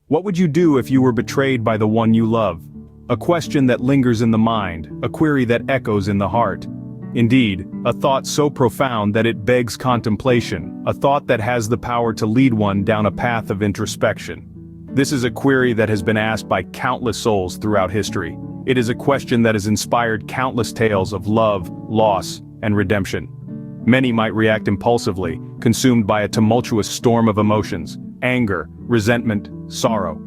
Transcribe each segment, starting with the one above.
What would you do if you were betrayed by the one you love? A question that lingers in the mind, a query that echoes in the heart. Indeed, a thought so profound that it begs contemplation, a thought that has the power to lead one down a path of introspection. This is a query that has been asked by countless souls throughout history. It is a question that has inspired countless tales of love, loss, and redemption. Many might react impulsively, consumed by a tumultuous storm of emotions, anger, resentment, sorrow.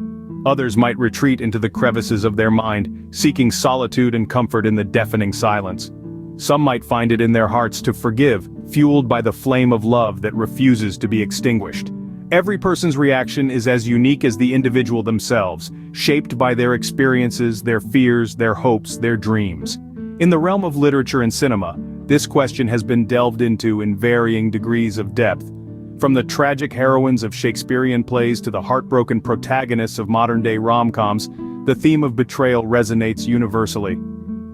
Others might retreat into the crevices of their mind, seeking solitude and comfort in the deafening silence. Some might find it in their hearts to forgive, fueled by the flame of love that refuses to be extinguished. Every person's reaction is as unique as the individual themselves, shaped by their experiences, their fears, their hopes, their dreams. In the realm of literature and cinema, this question has been delved into in varying degrees of depth. From the tragic heroines of Shakespearean plays to the heartbroken protagonists of modern-day rom-coms, the theme of betrayal resonates universally.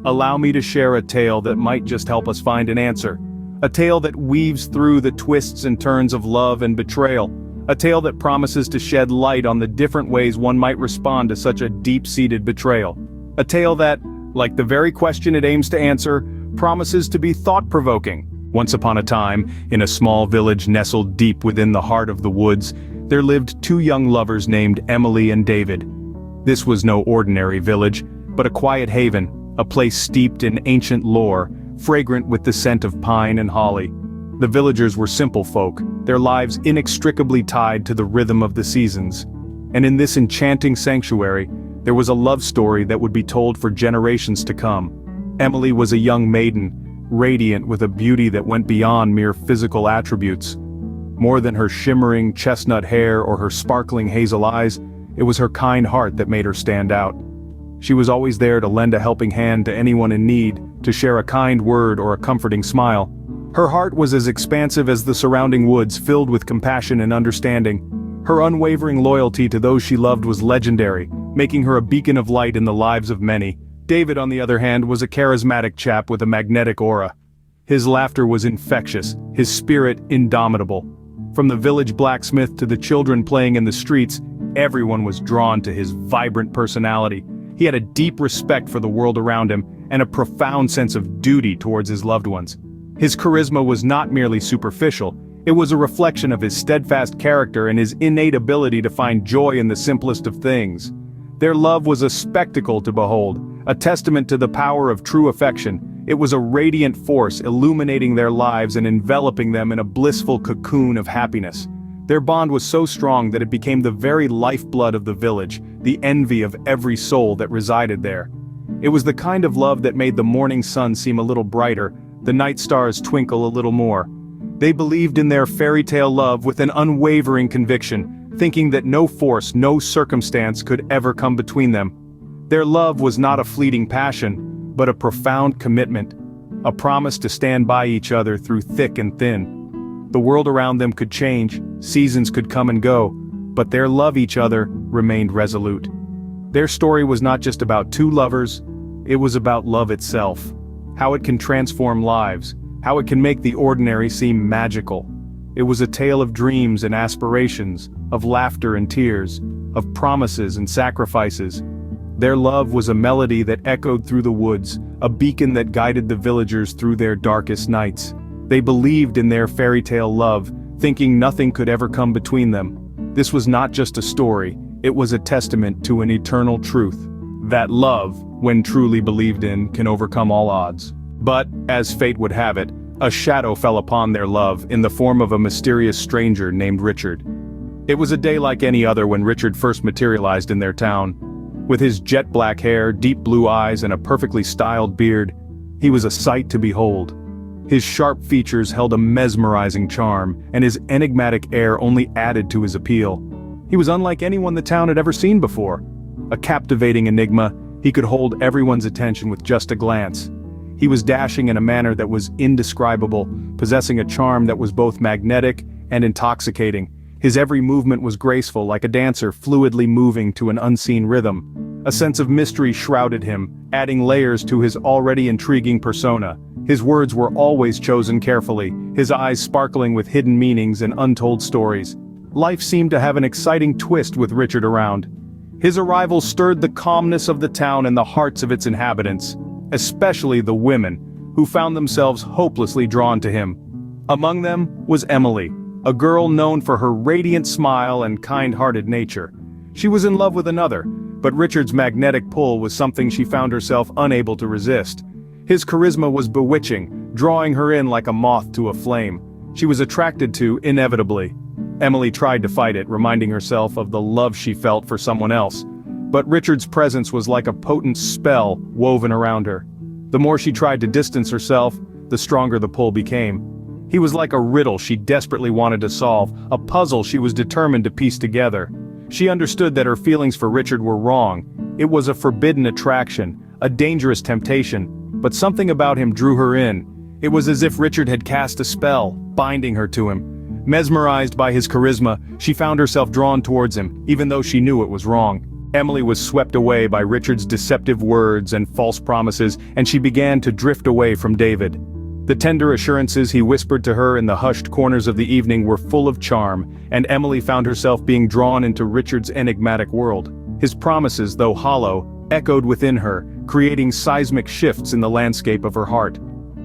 Allow me to share a tale that might just help us find an answer. A tale that weaves through the twists and turns of love and betrayal. A tale that promises to shed light on the different ways one might respond to such a deep-seated betrayal. A tale that, like the very question it aims to answer, promises to be thought-provoking. Once upon a time, in a small village nestled deep within the heart of the woods, there lived two young lovers named Emily and David. This was no ordinary village, but a quiet haven, a place steeped in ancient lore, fragrant with the scent of pine and holly. The villagers were simple folk, their lives inextricably tied to the rhythm of the seasons. And in this enchanting sanctuary, there was a love story that would be told for generations to come. Emily was a young maiden, radiant with a beauty that went beyond mere physical attributes. More than her shimmering chestnut hair or her sparkling hazel eyes, it was her kind heart that made her stand out. She was always there to lend a helping hand to anyone in need, to share a kind word or a comforting smile. Her heart was as expansive as the surrounding woods, filled with compassion and understanding. Her unwavering loyalty to those she loved was legendary, making her a beacon of light in the lives of many. David, on the other hand, was a charismatic chap with a magnetic aura. His laughter was infectious, his spirit indomitable. From the village blacksmith to the children playing in the streets, everyone was drawn to his vibrant personality. He had a deep respect for the world around him, and a profound sense of duty towards his loved ones. His charisma was not merely superficial, it was a reflection of his steadfast character and his innate ability to find joy in the simplest of things. Their love was a spectacle to behold, a testament to the power of true affection. It was a radiant force illuminating their lives and enveloping them in a blissful cocoon of happiness. Their bond was so strong that it became the very lifeblood of the village, the envy of every soul that resided there. It was the kind of love that made the morning sun seem a little brighter, the night stars twinkle a little more. They believed in their fairy tale love with an unwavering conviction, thinking that no force, no circumstance could ever come between them. Their love was not a fleeting passion, but a profound commitment, a promise to stand by each other through thick and thin. The world around them could change, seasons could come and go, but their love each other remained resolute. Their story was not just about two lovers, it was about love itself. How it can transform lives, how it can make the ordinary seem magical. It was a tale of dreams and aspirations, of laughter and tears, of promises and sacrifices. Their love was a melody that echoed through the woods, a beacon that guided the villagers through their darkest nights. They believed in their fairy tale love, thinking nothing could ever come between them. This was not just a story, it was a testament to an eternal truth. That love, when truly believed in, can overcome all odds. But, as fate would have it, a shadow fell upon their love in the form of a mysterious stranger named Richard. It was a day like any other when Richard first materialized in their town. With his jet black hair, deep blue eyes, and a perfectly styled beard, he was a sight to behold. His sharp features held a mesmerizing charm, and his enigmatic air only added to his appeal. He was unlike anyone the town had ever seen before. A captivating enigma, he could hold everyone's attention with just a glance. He was dashing in a manner that was indescribable, possessing a charm that was both magnetic and intoxicating. His every movement was graceful, like a dancer fluidly moving to an unseen rhythm. A sense of mystery shrouded him, adding layers to his already intriguing persona. His words were always chosen carefully, his eyes sparkling with hidden meanings and untold stories. life seemed to have an exciting twist with Richard around. His arrival stirred the calmness of the town and the hearts of its inhabitants, especially the women, who found themselves hopelessly drawn to him. Among them was Emily, a girl known for her radiant smile and kind-hearted nature. She was in love with another, but Richard's magnetic pull was something she found herself unable to resist. His charisma was bewitching, drawing her in like a moth to a flame. She was attracted to, inevitably. Emily tried to fight it, reminding herself of the love she felt for someone else. But Richard's presence was like a potent spell woven around her. The more she tried to distance herself, the stronger the pull became. He was like a riddle she desperately wanted to solve, a puzzle she was determined to piece together. She understood that her feelings for Richard were wrong. It was a forbidden attraction, a dangerous temptation, but something about him drew her in. It was as if Richard had cast a spell, binding her to him. Mesmerized by his charisma, she found herself drawn towards him, even though she knew it was wrong. Emily was swept away by Richard's deceptive words and false promises, and she began to drift away from David. The tender assurances he whispered to her in the hushed corners of the evening were full of charm, and Emily found herself being drawn into Richard's enigmatic world. His promises, though hollow, echoed within her, creating seismic shifts in the landscape of her heart.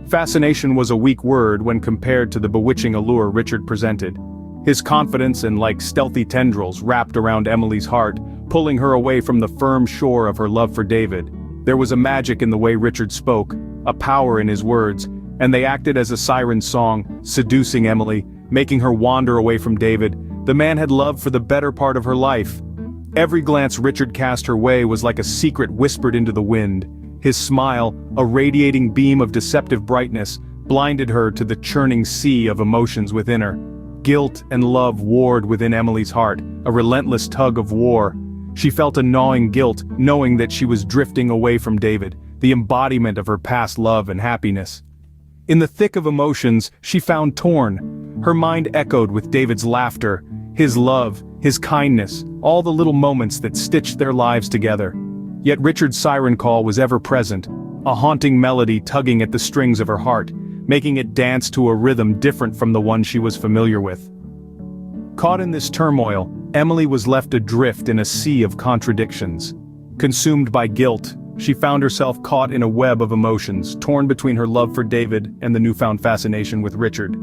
Fascination was a weak word when compared to the bewitching allure Richard presented. His confidence and like stealthy tendrils wrapped around Emily's heart, pulling her away from the firm shore of her love for David. There was a magic in the way Richard spoke, a power in his words, and they acted as a siren song, seducing Emily, making her wander away from David, the man had loved for the better part of her life. Every glance Richard cast her way was like a secret whispered into the wind. His smile, a radiating beam of deceptive brightness, blinded her to the churning sea of emotions within her. Guilt and love warred within Emily's heart, a relentless tug of war. She felt a gnawing guilt, knowing that she was drifting away from David, the embodiment of her past love and happiness. In the thick of emotions, she found torn. Her mind echoed with David's laughter, his love, his kindness, all the little moments that stitched their lives together. Yet Richard's siren call was ever present, a haunting melody tugging at the strings of her heart, making it dance to a rhythm different from the one she was familiar with. Caught in this turmoil, Emily was left adrift in a sea of contradictions. Consumed by guilt, she found herself caught in a web of emotions, torn between her love for David and the newfound fascination with Richard.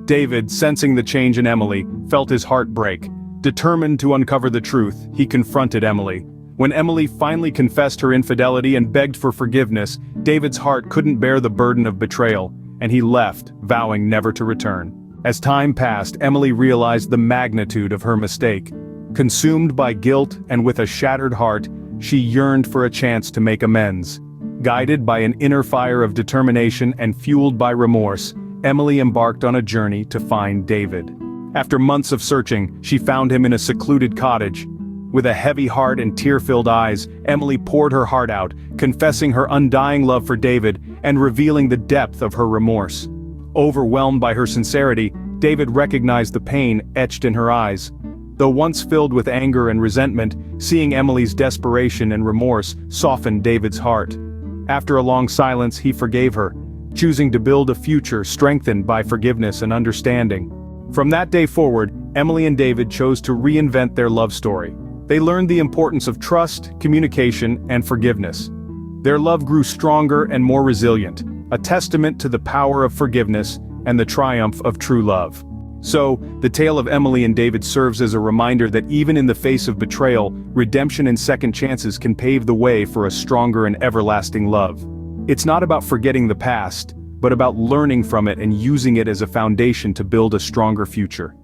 David, sensing the change in Emily, felt his heart break. Determined to uncover the truth, he confronted Emily. When Emily finally confessed her infidelity and begged for forgiveness, David's heart couldn't bear the burden of betrayal, and he left, vowing never to return. As time passed, Emily realized the magnitude of her mistake. Consumed by guilt and with a shattered heart, she yearned for a chance to make amends. Guided by an inner fire of determination and fueled by remorse, Emily embarked on a journey to find David. After months of searching, she found him in a secluded cottage. With a heavy heart and tear-filled eyes, Emily poured her heart out, confessing her undying love for David and revealing the depth of her remorse. Overwhelmed by her sincerity, David recognized the pain etched in her eyes. Though once filled with anger and resentment, seeing Emily's desperation and remorse softened David's heart. After a long silence, he forgave her, choosing to build a future strengthened by forgiveness and understanding. From that day forward, Emily and David chose to reinvent their love story. They learned the importance of trust, communication, and forgiveness. Their love grew stronger and more resilient, a testament to the power of forgiveness and the triumph of true love. So, the tale of Emily and David serves as a reminder that even in the face of betrayal, redemption and second chances can pave the way for a stronger and everlasting love. It's not about forgetting the past, but about learning from it and using it as a foundation to build a stronger future.